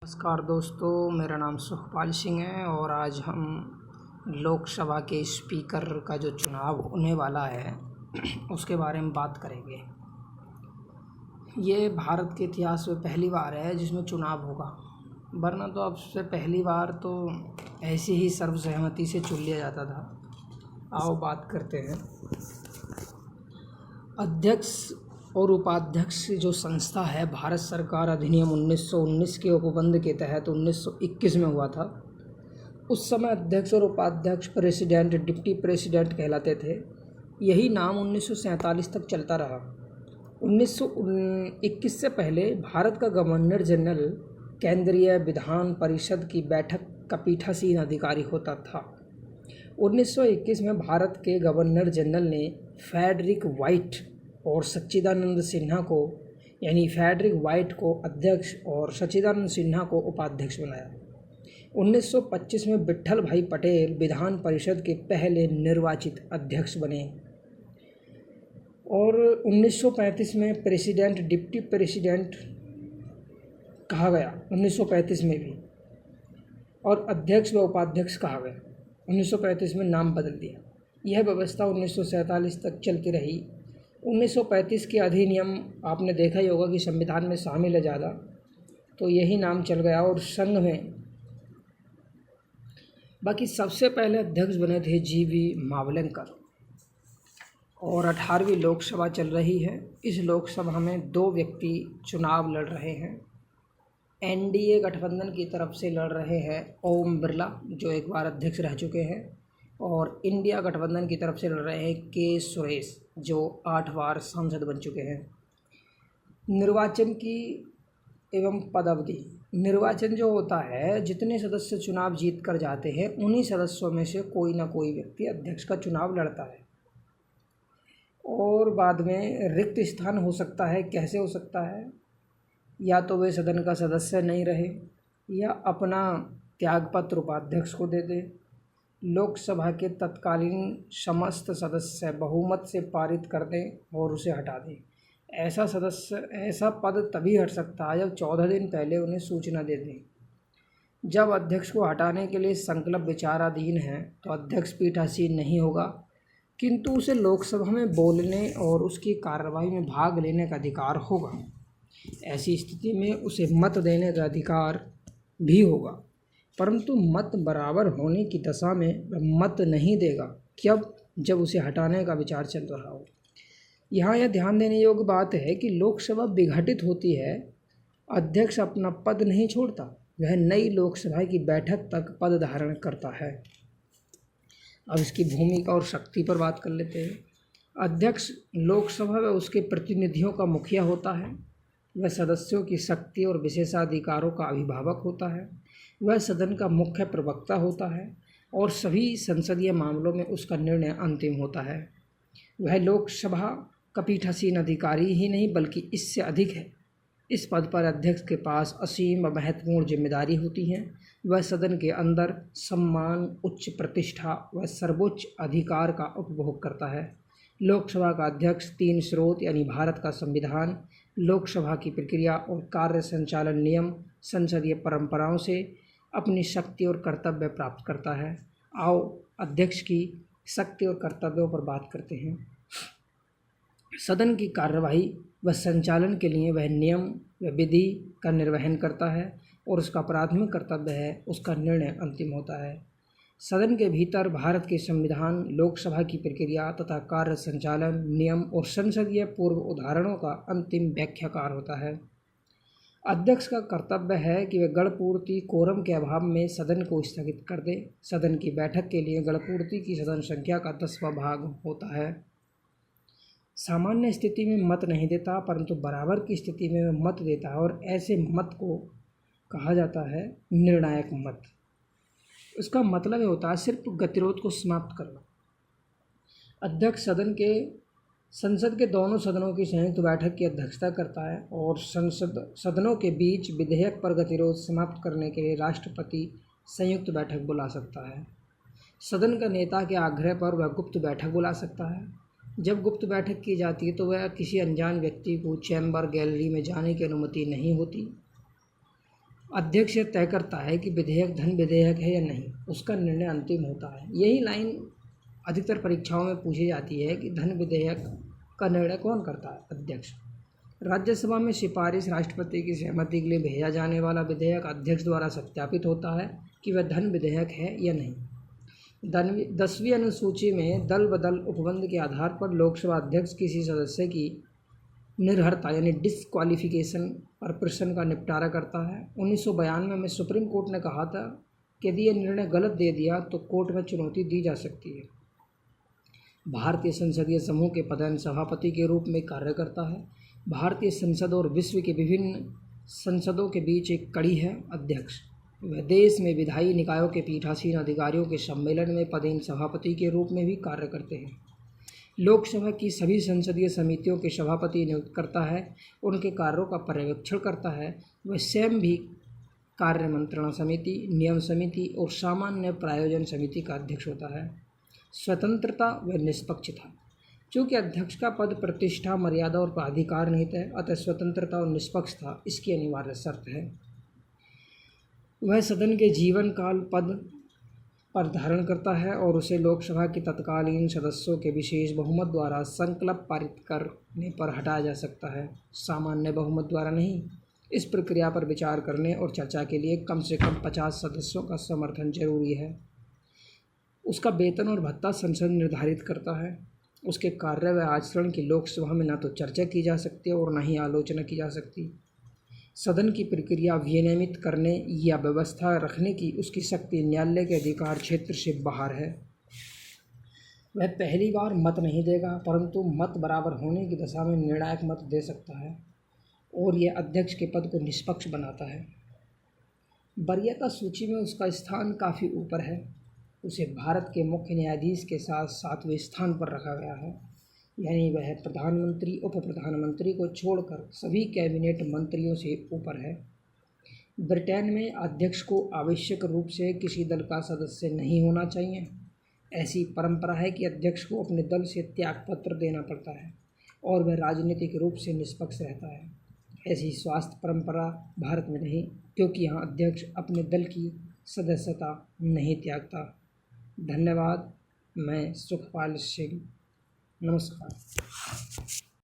नमस्कार दोस्तों, मेरा नाम सुखपाल सिंह है और आज हम लोकसभा के स्पीकर का जो चुनाव होने वाला है उसके बारे में बात करेंगे। ये भारत के इतिहास में पहली बार है जिसमें चुनाव होगा, वरना तो अब से पहली बार तो ऐसे ही सर्वसहमति से चुन लिया जाता था। आओ बात करते हैं। अध्यक्ष और उपाध्यक्ष जो संस्था है, भारत सरकार अधिनियम 1919 के उपबंध के तहत 1921 में हुआ था। उस समय अध्यक्ष और उपाध्यक्ष प्रेसिडेंट, डिप्टी प्रेसिडेंट कहलाते थे। यही नाम 1947 तक चलता रहा। 1921 से पहले भारत का गवर्नर जनरल केंद्रीय विधान परिषद की बैठक का पीठासीन अधिकारी होता था। 1921 में भारत के गवर्नर जनरल ने फ्रेडरिक वाइट और सच्चिदानंद सिन्हा को, यानी फ्रेडरिक वाइट को अध्यक्ष और सच्चिदानंद सिन्हा को उपाध्यक्ष बनाया। 1925 में विट्ठल भाई पटेल विधान परिषद के पहले निर्वाचित अध्यक्ष बने और 1935 में प्रेसिडेंट, डिप्टी प्रेसिडेंट कहा गया 1935 में भी, और अध्यक्ष व उपाध्यक्ष कहा गया। 1935 में नाम बदल दिया। यह व्यवस्था 1947 तक चलती रही। 1935 के अधिनियम आपने देखा ही होगा कि संविधान में शामिल है ज़्यादा, तो यही नाम चल गया। और संघ में बाकी सबसे पहले अध्यक्ष बने थे जीवी मावलंकर। और 18वीं लोकसभा चल रही है। इस लोकसभा में 2 व्यक्ति चुनाव लड़ रहे हैं। एनडीए गठबंधन की तरफ से लड़ रहे हैं ओम बिरला, जो एक बार अध्यक्ष रह चुके हैं, और इंडिया गठबंधन की तरफ से लड़ रहे हैं के सुरेश, जो 8 बार सांसद बन चुके हैं। निर्वाचन की एवं पदावधि। निर्वाचन जो होता है, जितने सदस्य चुनाव जीत कर जाते हैं उन्हीं सदस्यों में से कोई ना कोई व्यक्ति अध्यक्ष का चुनाव लड़ता है। और बाद में रिक्त स्थान हो सकता है। कैसे हो सकता है? या तो वे सदन का सदस्य नहीं रहे, या अपना त्यागपत्र उपाध्यक्ष को दे दे, लोकसभा के तत्कालीन समस्त सदस्य बहुमत से पारित कर दें और उसे हटा दें। ऐसा पद तभी हट सकता है जब 14 दिन पहले उन्हें सूचना दे दें। जब अध्यक्ष को हटाने के लिए संकल्प विचाराधीन है तो अध्यक्ष पीठासीन नहीं होगा, किंतु उसे लोकसभा में बोलने और उसकी कार्रवाई में भाग लेने का अधिकार होगा। ऐसी स्थिति में उसे मत देने का अधिकार भी होगा, परंतु मत बराबर होने की दशा में वह मत नहीं देगा जब उसे हटाने का विचार चल रहा हो। यहाँ यह ध्यान देने योग्य बात है कि लोकसभा विघटित होती है, अध्यक्ष अपना पद नहीं छोड़ता, वह नई लोकसभा की बैठक तक पद धारण करता है। अब इसकी भूमिका और शक्ति पर बात कर लेते हैं। अध्यक्ष लोकसभा व उसके प्रतिनिधियों का मुखिया होता है। वह सदस्यों की शक्ति और विशेषाधिकारों का अभिभावक होता है। वह सदन का मुख्य प्रवक्ता होता है और सभी संसदीय मामलों में उसका निर्णय अंतिम होता है। वह लोकसभा का पीठासीन अधिकारी ही नहीं बल्कि इससे अधिक है। इस पद पर अध्यक्ष के पास असीम व महत्वपूर्ण जिम्मेदारी होती है। वह सदन के अंदर सम्मान, उच्च प्रतिष्ठा व सर्वोच्च अधिकार का उपभोग करता है। लोकसभा का अध्यक्ष 3 स्रोत यानी भारत का संविधान, लोकसभा की प्रक्रिया और कार्य संचालन नियम, संसदीय परंपराओं से अपनी शक्ति और कर्तव्य प्राप्त करता है। आओ अध्यक्ष की शक्ति और कर्तव्यों पर बात करते हैं। सदन की कार्यवाही व संचालन के लिए वह नियम व विधि का निर्वहन करता है और उसका प्राथमिक कर्तव्य है उसका निर्णय अंतिम होता है। सदन के भीतर भारत के संविधान, लोकसभा की प्रक्रिया तथा कार्य संचालन नियम और संसदीय पूर्व उदाहरणों का अंतिम व्याख्याकार होता है। अध्यक्ष का कर्तव्य है कि वह गणपूर्ति कोरम के अभाव में सदन को स्थगित कर दे। सदन की बैठक के लिए गणपूर्ति की सदन संख्या का 10वां भाग होता है। सामान्य स्थिति में मत नहीं देता, परंतु बराबर की स्थिति में वह मत देता है और ऐसे मत को कहा जाता है निर्णायक मत। इसका मतलब ये होता है सिर्फ गतिरोध को समाप्त करना। अध्यक्ष संसद के दोनों सदनों की संयुक्त बैठक की अध्यक्षता करता है और सदनों के बीच विधेयक पर गतिरोध समाप्त करने के लिए राष्ट्रपति संयुक्त बैठक बुला सकता है। सदन का नेता के आग्रह पर वह गुप्त बैठक बुला सकता है। जब गुप्त बैठक की जाती है तो वह किसी अनजान व्यक्ति को चैम्बर, गैलरी में जाने की अनुमति नहीं होती। अध्यक्ष तय करता है कि विधेयक धन विधेयक है या नहीं, उसका निर्णय अंतिम होता है। यही लाइन अधिकतर परीक्षाओं में पूछी जाती है कि धन विधेयक का निर्णय कौन करता है? अध्यक्ष। राज्यसभा में सिफारिश राष्ट्रपति की सहमति के लिए भेजा जाने वाला विधेयक अध्यक्ष द्वारा सत्यापित होता है कि वह धन विधेयक है या नहीं। 10वीं अनुसूची में दल बदल उपबंध के आधार पर लोकसभा अध्यक्ष किसी सदस्य की निर्हरता यानी डिसक्वालिफिकेशन पर प्रश्न का निपटारा करता है। 1992 में सुप्रीम कोर्ट ने कहा था कि यदि यह निर्णय गलत दे दिया तो कोर्ट में चुनौती दी जा सकती है। भारतीय संसदीय समूह के पदेन सभापति के रूप में कार्य करता है। भारतीय संसद और विश्व के विभिन्न संसदों के बीच एक कड़ी है अध्यक्ष। वह देश में विधायी निकायों के पीठासीन अधिकारियों के सम्मेलन में पदेन सभापति के रूप में भी कार्य करते हैं। लोकसभा की सभी संसदीय समितियों के सभापति नियुक्त करता है, उनके कार्यों का पर्यवेक्षण करता है। वह स्वयं भी कार्य मंत्रणा समिति, नियम समिति और सामान्य प्रायोजन समिति का अध्यक्ष होता है। स्वतंत्रता व निष्पक्षता। चूँकि अध्यक्ष का पद प्रतिष्ठा, मर्यादा और प्राधिकार निहित है, अतः स्वतंत्रता और निष्पक्षता इसकी अनिवार्य शर्त है। वह सदन के जीवन काल पद पर धारण करता है और उसे लोकसभा के तत्कालीन सदस्यों के विशेष बहुमत द्वारा संकल्प पारित करने पर हटाया जा सकता है, सामान्य बहुमत द्वारा नहीं। इस प्रक्रिया पर विचार करने और चर्चा के लिए कम से कम 50 सदस्यों का समर्थन जरूरी है। उसका वेतन और भत्ता संसद निर्धारित करता है। उसके कार्य व आचरण की लोकसभा में न तो चर्चा की जा सकती है और न ही आलोचना की जा सकती। सदन की प्रक्रिया विनियमित करने या व्यवस्था रखने की उसकी शक्ति न्यायालय के अधिकार क्षेत्र से बाहर है। वह पहली बार मत नहीं देगा, परंतु मत बराबर होने की दशा में निर्णायक मत दे सकता है और यह अध्यक्ष के पद को निष्पक्ष बनाता है। वरीयता सूची में उसका स्थान काफ़ी ऊपर है। उसे भारत के मुख्य न्यायाधीश के साथ 7वें स्थान पर रखा गया है, यानी वह प्रधानमंत्री, उप प्रधानमंत्री को छोड़कर सभी कैबिनेट मंत्रियों से ऊपर है। ब्रिटेन में अध्यक्ष को आवश्यक रूप से किसी दल का सदस्य नहीं होना चाहिए। ऐसी परंपरा है कि अध्यक्ष को अपने दल से त्यागपत्र देना पड़ता है और वह राजनीतिक रूप से निष्पक्ष रहता है। ऐसी स्वास्थ्य परंपरा भारत में नहीं, क्योंकि यहाँ अध्यक्ष अपने दल की सदस्यता नहीं त्यागता। धन्यवाद। मैं सुखपाल सिंह। नमस्कार।